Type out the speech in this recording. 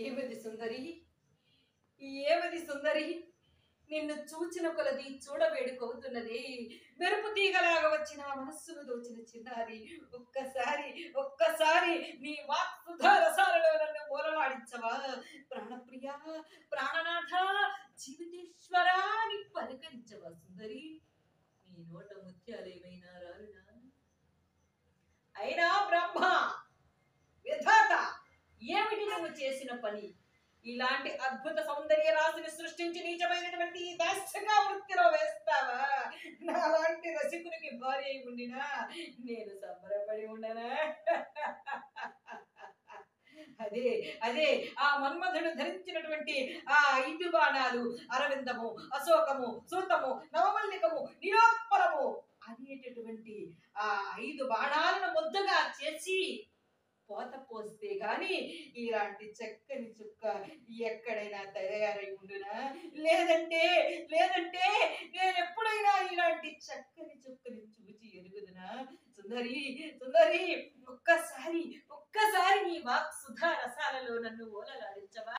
ఏమది సుందరి, ఏమది సుందరి, నిన్ను చూచిన కొలది చూడవేడుకవుతున్నది. మెరుపు తీగలాగా వచ్చిన మనస్సును దోచిన చిన్నారి, ఒక్కసారి ఒక్కసారి నీ వాక్ సుధా రసాలలో నన్ను మూలలాడించవా? ప్రాణప్రియా, ప్రాణనాథ, జీవితేశ్వరా అని పలకరించవా సుందరి? నీ నోట ముత్యాలేమైనా రాలునా? అయినా బ్రహ్మ విధాత, ఏమిటి నువ్వు చేసిన పని? ఇలాంటి అద్భుత సౌందర్య రాశిని సృష్టించి నీచమైనటువంటి ఈ దాస్యగా వృత్తిలో వేస్తావా? నాలాంటి రసికునికి భార్య అయి ఉండినా నేను సంబరపడి ఉండనా? అదే అదే ఆ మన్మధుడు ధరించినటువంటి ఆ 5 బాణాలు, అరవిందము, అశోకము, సూతము, నవమల్లికము, నిలోత్పలము అనేటటువంటి ఆ 5 బాణాలను ముద్దగా చేసి పోత పోస్తే గాని ఇలాంటి చక్కని చుక్క ఎక్కడైనా తయారై ఉండునా? లేదంటే లేదంటే నేను ఎప్పుడైనా ఇలాంటి చక్కని చుక్కని చూచి ఎరుగుదునా? సుందరి, సుందరి, ఒక్కసారి ఒక్కసారి నీ వాక్ సుధా రసాలలో నన్ను ఓలలాడించవా?